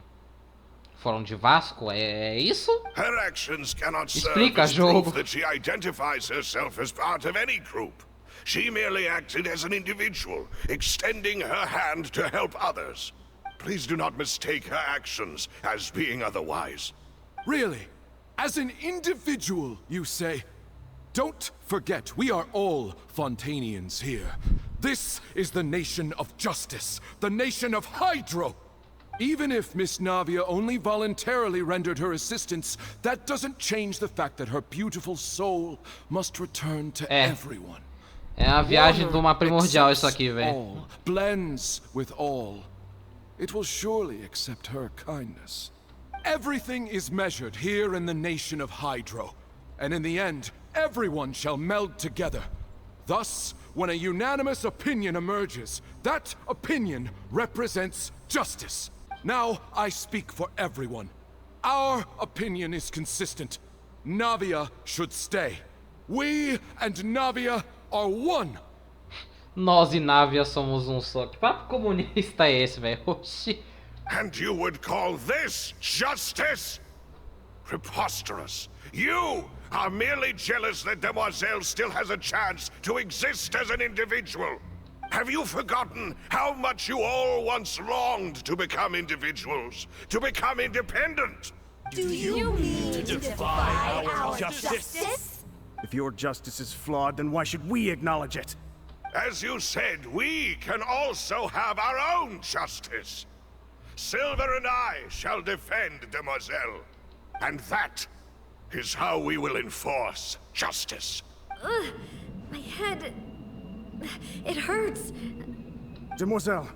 Vasco. É isso? Her actions cannot serve Explica, as jogo. proof that she identifies herself as part of any group. She merely acted as an individual, extending her hand to help others. Please do not mistake her actions as being otherwise. Really? As an individual, you say? Don't forget, we are all Fontainians here. This is the nation of justice, the nation of Hydro. Even if Miss Navia only voluntarily rendered her assistance, that doesn't change the fact that her beautiful soul must return to everyone. É a viagem do mar primordial isso aqui, velho. Blends with all. It will surely accept her kindness. Everything is measured here in the nation of Hydro, and in the end, everyone shall meld together. Thus, when a unanimous opinion emerges, that opinion represents justice. Now, I speak for everyone. Our opinion is consistent. Navia should stay. We and Navia are one. Nós e Navia somos um só. Que papo comunista é esse, velho? Oxi. And you would call this justice? Preposterous. You are merely jealous that Demoiselle still has a chance to exist as an individual. Have you forgotten how much you all once longed to become individuals, to become independent? Do you mean to defy our justice? If your justice is flawed, then why should we acknowledge it? As you said, we can also have our own justice. Silver and I shall defend Demoiselle. And that is how we will enforce justice. My head... it hurts. Demoiselle.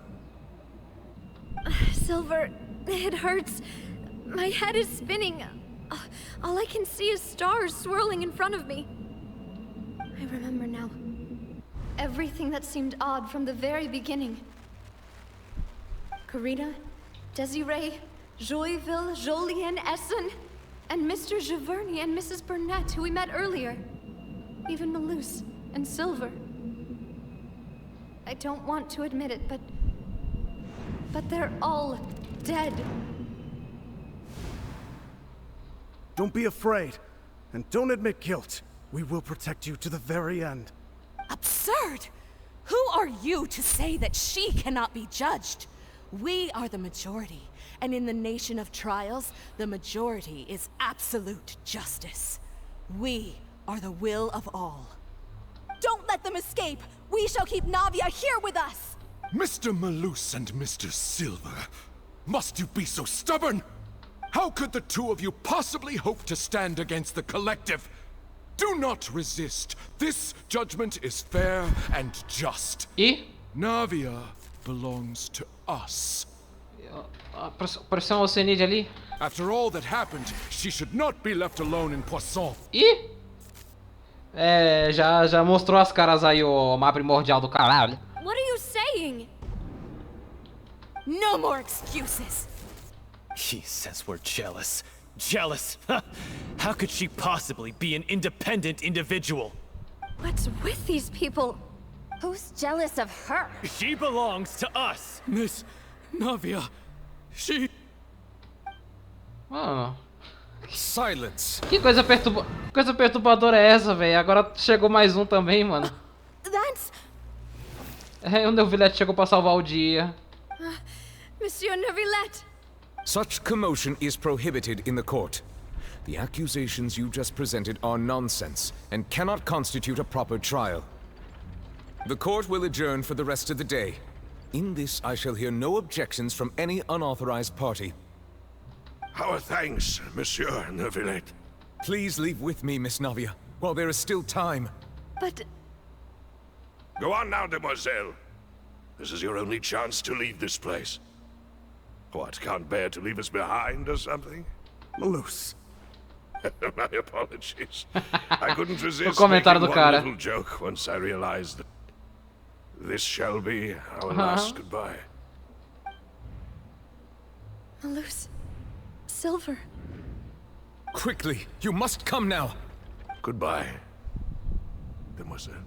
Silver, it hurts. My head is spinning. All I can see is stars swirling in front of me. I remember now. Everything that seemed odd from the very beginning. Karina, Desiree, Joyville, Jolien, Essen, and Mr. Giverny and Mrs. Burnett, who we met earlier. Even Malus and Silver. I don't want to admit it, but they're all dead. Don't be afraid, and don't admit guilt. We will protect you to the very end. Absurd! Who are you to say that she cannot be judged? We are the majority, and in the nation of trials, the majority is absolute justice. We are the will of all. Don't let them escape! We shall keep Navia here with us! Mr. Malus and Mr. Silver, must you be so stubborn? How could the two of you possibly hope to stand against the collective? Do not resist. This judgment is fair and just. E? Navia belongs to us. Apareceu um Oceanide ali. After all that happened, she should not be left alone in Poisson. E? Já mostrou as caras aí, o mapa primordial do caralho. What are you saying? No more excuses. He says we're jealous. Jealous? How could she possibly be an independent individual? What's with these people? Who's jealous of her? She belongs to us. Miss Navia, she... Mano, Silence. que coisa perturbadora é essa, velho? Agora chegou mais um também, mano. That's... O Neuvillette chegou pra salvar o dia. Monsieur Neuvillette! Such commotion is prohibited in the court. The accusations you just presented are nonsense and cannot constitute a proper trial. The court will adjourn for the rest of the day. In this, I shall hear no objections from any unauthorized party. Our thanks, Monsieur Neuvillette. Please leave with me, Miss Navia, while there is still time. But... Go on now, demoiselle. This is your only chance to leave this place. What, can't bear to leave us behind or something? Malus. My apologies. I couldn't resist comentário making do one cara. little joke once I realized that this shall be our last goodbye. Malus... Silver... Quickly, you must come now. Goodbye, demoiselle.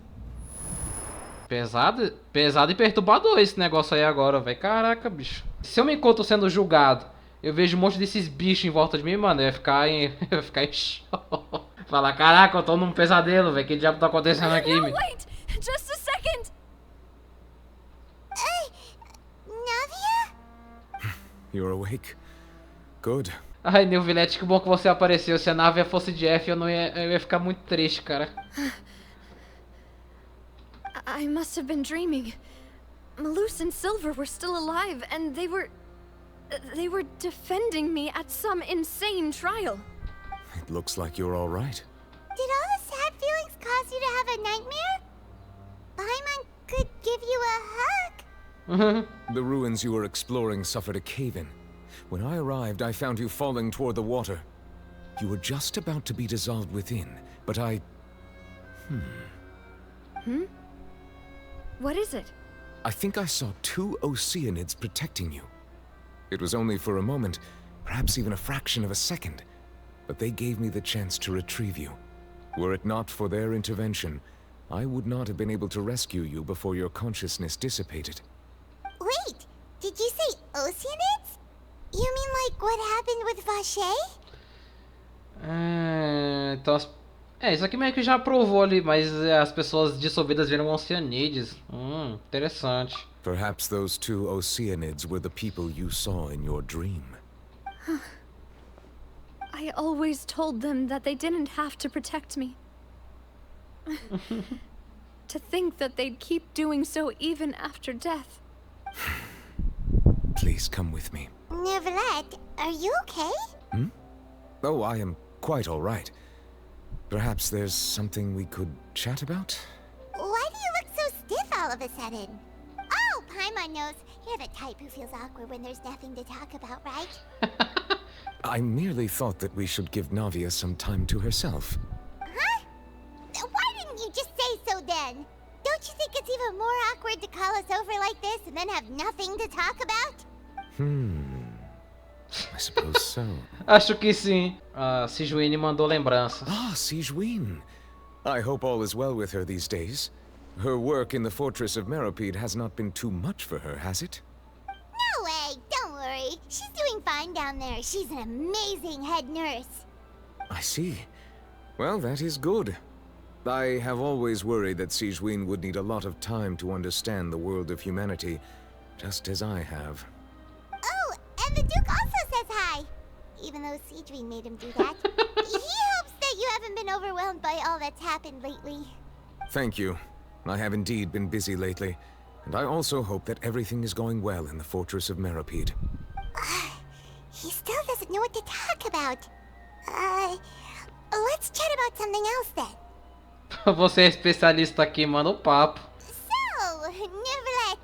Pesado e perturbador esse negócio aí agora, velho. Caraca, bicho. Se eu me encontro sendo julgado, eu vejo um monte desses bichos em volta de mim, mano, eu ia ficar em choque. Falar, caraca, eu tô num pesadelo, velho. Que diabo tá acontecendo aqui, No, meu? wait! Just a second! Navia? You're awake. Good. Ai, Neuvillette, que bom que você apareceu. Se a nave fosse de F, eu ia ficar muito triste, cara. I must have been dreaming. Malus and Silver were still alive, and they were defending me at some insane trial. It looks like you're all right. Did all the sad feelings cause you to have a nightmare? Paimon could give you a hug. The ruins you were exploring suffered a cave-in. When I arrived, I found you falling toward the water. You were just about to be dissolved within, but I... What is it? I think I saw two Oceanids protecting you. It was only for a moment, perhaps even a fraction of a second, but they gave me the chance to retrieve you. Were it not for their intervention, I would not have been able to rescue you before your consciousness dissipated. Wait, did you say Oceanids? You mean like what happened with Vache? Então... isso aqui meio que já provou ali, mas as pessoas dissolvidas viram Oceanides. Interessante. Perhaps those two Oceanids were the people you saw in your dream. I always told them that they didn't have to protect me. To think that they'd keep doing so even after death. Please come with me. Neuvillette, are you okay? Oh, I am quite all right. Perhaps there's something we could chat about? Why do you look so stiff all of a sudden? Oh, Paimon knows. You're the type who feels awkward when there's nothing to talk about, right? I merely thought that we should give Navia some time to herself. Huh? Why didn't you just say so then? Don't you think it's even more awkward to call us over like this and then have nothing to talk about? I suppose so. Acho que sim. Sijuine mandou lembranças. Sijuine. I hope all is well with her these days. Her work in the fortress of Meropide has not been too much for her, has it? No way, don't worry. She's doing fine down there. She's an amazing head nurse. I see. Well, that is good. I have always worried that Sigewinne would need a lot of time to understand the world of humanity, just as I have. Oh, and the Duke also says hi. Even though Sigewinne made him do that. He hopes that you haven't been overwhelmed by all that's happened lately. Thank you. I have indeed been busy lately, and I also hope that everything is going well in the Fortress of Meripede. He still doesn't know what to talk about. Let's chat about something else then. Você é especialista aqui, manda o papo. So, Neverlet,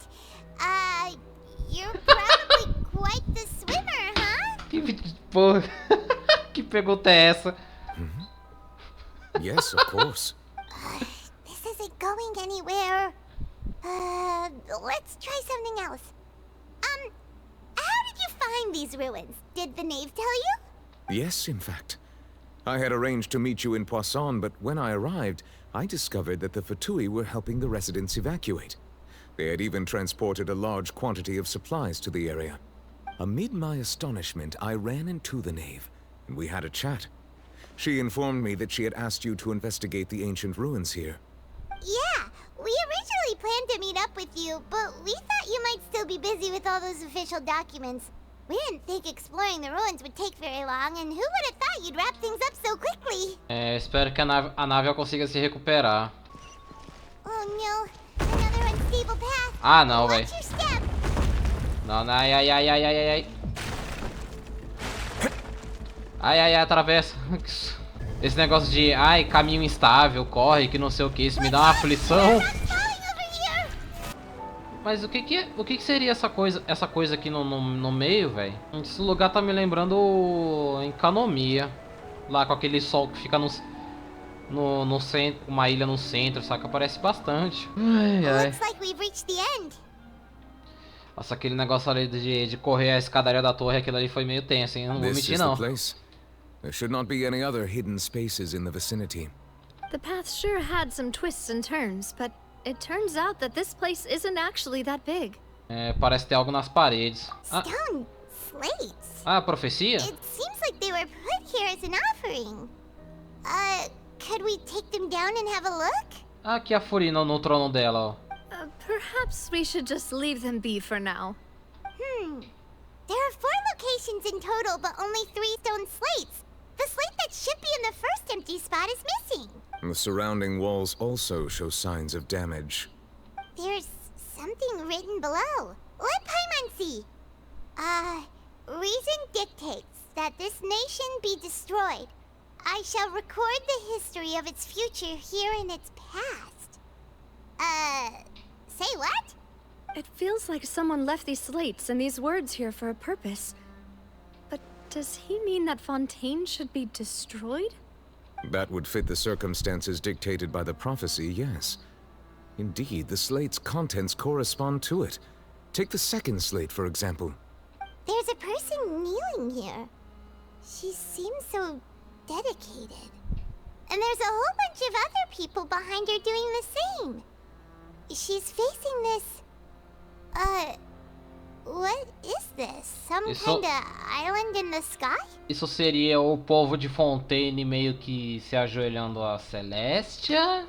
you're probably quite the swimmer, huh? Porra, que pergunta é essa? Yes, of course. This isn't going anywhere. Let's try something else. How did you find these ruins? Did the knave tell you? Yes, in fact. I had arranged to meet you in Poisson, but when I arrived, I discovered that the Fatui were helping the residents evacuate. They had even transported a large quantity of supplies to the area. Amid my astonishment, I ran into the knave, and we had a chat. She informed me that she had asked you to investigate the ancient ruins here. Yeah, we originally planned to meet up with you, but we thought you might still be busy with all those official documents. We didn't think exploring the ruins would take very long, and who would have thought you'd wrap things up so quickly? Espero que a nave consiga se recuperar. Oh no, another unstable path. Ah, não, véi. Watch your step. Não, não, ai, ai, ai, ai, ai, ai. Ai, ai, ai, atravessa. Esse negócio de, ai, caminho instável, corre, que não sei o que, isso me dá uma aflição. Mas o que seria essa coisa aqui no meio, velho? Esse lugar tá me lembrando Economia. Lá com aquele sol que fica no centro, uma ilha no centro, saca? Parece bastante. Ai, ai. Nossa, aquele negócio ali de correr a escadaria da torre, aquilo ali foi meio tenso, hein? Eu não vou mentir, não. There should not be any other hidden spaces in the vicinity. The path sure had some twists and turns, but it turns out that this place isn't actually that big. É, parece ter algo nas paredes. Stone slates. Ah, profecia? It seems like they were put here as an offering. Could we take them down and have a look? Ah, aqui a Furina no trono dela, ó. Perhaps we should just leave them be for now. There are 4 locations in total, but only 3 stone slates. The slate that should be in the first empty spot is missing. The surrounding walls also show signs of damage. There's something written below. Let Paimon see. Reason dictates that this nation be destroyed. I shall record the history of its future here in its past. Say what? It feels like someone left these slates and these words here for a purpose. But does he mean that Fontaine should be destroyed? That would fit the circumstances dictated by the prophecy, yes. Indeed, the slate's contents correspond to it. Take the second slate, for example. There's a person kneeling here. She seems so dedicated. And there's a whole bunch of other people behind her doing the same. She's facing this... what is this? Some kinda island in the sky? Isso seria o povo de Fontaine meio que se ajoelhando a Celestia?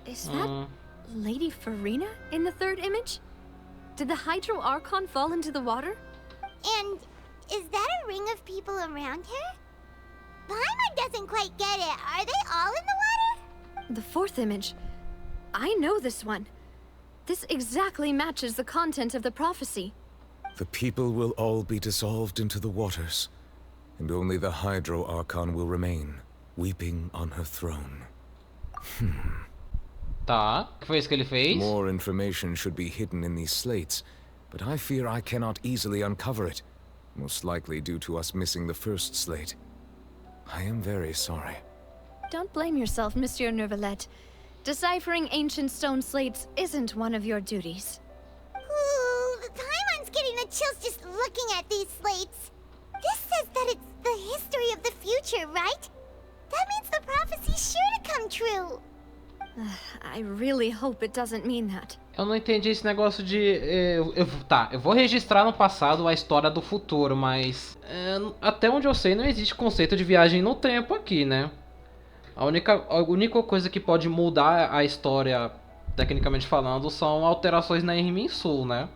Is that Lady Farina in the third image? Did the Hydro Archon fall into the water? And is that a ring of people around her? Paimon doesn't quite get it. Are they all in the water? The fourth image. I know this one. This exactly matches the content of the prophecy. The people will all be dissolved into the waters, and only the Hydro Archon will remain, weeping on her throne. Tá, o que foi isso que ele fez? More information should be hidden in these slates, but I fear I cannot easily uncover it, most likely due to us missing the first slate. I am very sorry. Don't blame yourself, Monsieur Neuvillette. Deciphering ancient stone slates isn't one of your duties. Ooh, Paimon's getting the chills just looking at these slates. This says that it's the history of the future, right? That means the prophecy's sure to come true. I really hope it doesn't mean that. Eu não entendi esse negócio de... Tá, eu vou registrar no passado a história do futuro, mas... até onde eu sei, não existe conceito de viagem no tempo aqui, né? A única coisa que pode mudar a história, tecnicamente falando, são alterações na Irmin Sul, né?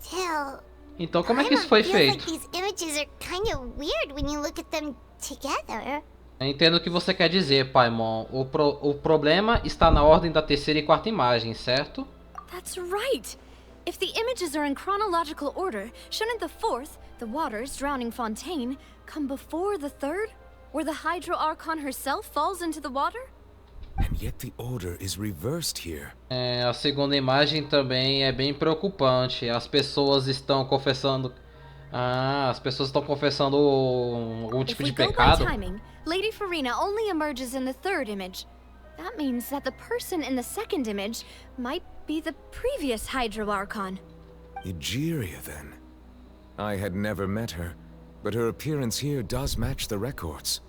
Still, então como é que isso foi feito? Like these images are kind of weird when you look at them together. Eu entendo o que você quer dizer, Paimon. O problema está na ordem da terceira e quarta imagem, certo? That's right. If the images are in chronological order, shouldn't the fourth, the waters drowning Fontaine, come before the third, where the Hydro Archon herself falls into the water? And yet the order is reversed here. A segunda imagem também é bem preocupante. As pessoas estão confessando... as pessoas estão confessando algum tipo de pecado. Timing, Lady Farina only emerges in the third image. That means that the person in the second image might be the previous Hydro Archon. Egeria, then. I had never met her, but her appearance here does match the records.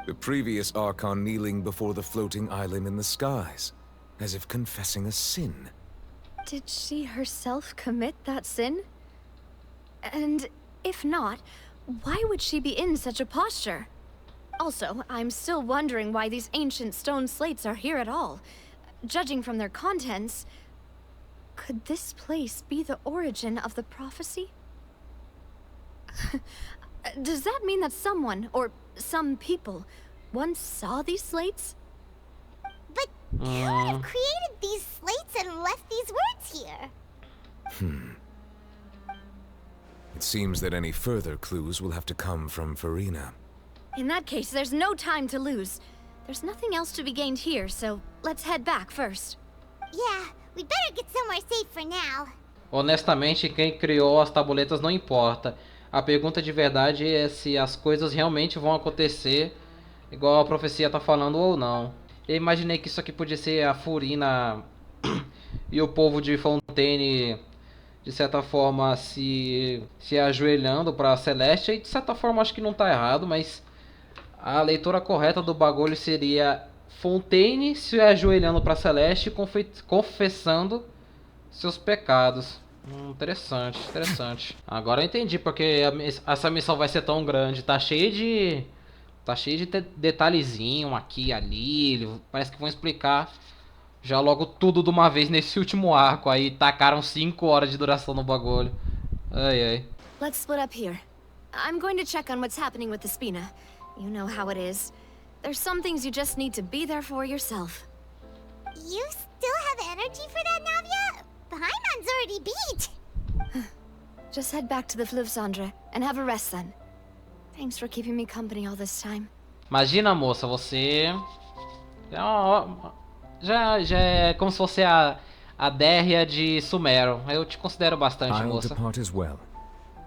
The previous Archon kneeling before the floating island in the skies, as if confessing a sin. Did she herself commit that sin? And if not, why would she be in such a posture? Also, I'm still wondering why these ancient stone slates are here at all. Judging from their contents, could this place be the origin of the prophecy? Does that mean that someone, or some people, once saw these slates? But who would have created these slates and left these words here? It seems that any further clues will have to come from Farina. In that case, there's no time to lose. There's nothing else to be gained here, so let's head back first. Yeah, we better get somewhere safe for now. Honestamente, quem criou as tabuletas não importa. A pergunta de verdade é se as coisas realmente vão acontecer igual a profecia tá falando ou não. Eu imaginei que isso aqui podia ser a Furina e o povo de Fontaine, de certa forma, se ajoelhando para Celeste. E de certa forma acho que não tá errado, mas a leitura correta do bagulho seria Fontaine se ajoelhando para Celeste e confessando seus pecados. Interessante, interessante. Agora eu entendi porque essa missão vai ser tão grande. Tá cheio de detalhezinho aqui e ali. Parece que vão explicar já logo tudo de uma vez nesse último arco. Aí tacaram 5 horas de duração no bagulho. Ai, ai. Let's split up here. I'm going to check on what's happening with the Spina. You know how it is. There's some things you just need to be there for yourself. You still have energy for that, Navia? Paimon's already beat. Just head back to the Fluvsandre and have a rest then. Thanks for keeping me company all this time. Imagina, moça, você já é como se fosse a Dérria de Sumero. Eu te considero bastante, moça. I'll depart as well.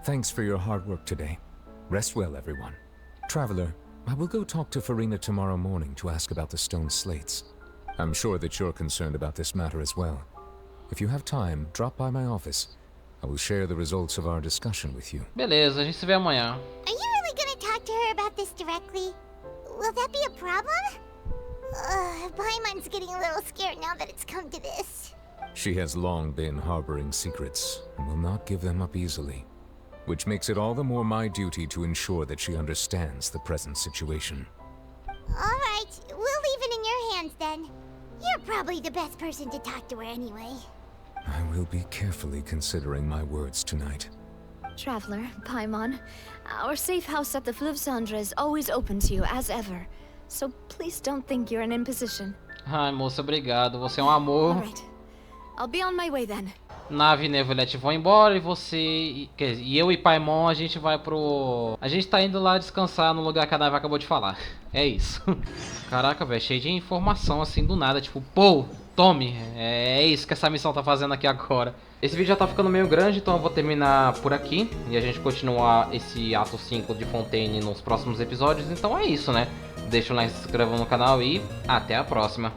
Thanks for your hard work today. Rest well, everyone. Traveler, I will go talk to Farina tomorrow morning to ask about the stone slates. I'm sure that you're concerned about this matter as well. If you have time, drop by my office. I will share the results of our discussion with you. Beleza, a gente se vê amanhã. Are you really gonna talk to her about this directly? Will that be a problem? Paimon's getting a little scared now that it's come to this. She has long been harboring secrets and will not give them up easily, which makes it all the more my duty to ensure that she understands the present situation. All right, we'll leave it in your hands then. You're probably the best person to talk to her anyway. I will be carefully considering my words tonight. Traveler, Paimon, our safe house at the Fluvsandre is always open to you as ever. So please don't think you're an imposition. Ai, moça, obrigado. Você é um amor. All right. I'll be on my way then. Nave e Neuvillette vão embora e você... E eu e Paimon, a gente vai pro... A gente tá indo lá descansar no lugar que a Nave acabou de falar. É isso. Caraca, velho, cheio de informação assim do nada. Tipo, pô, tome. É isso que essa missão tá fazendo aqui agora. Esse vídeo já tá ficando meio grande, então eu vou terminar por aqui. E a gente continuar esse ato 5 de Fontaine nos próximos episódios. Então é isso, né? Deixa o like, se inscreva no canal e até a próxima.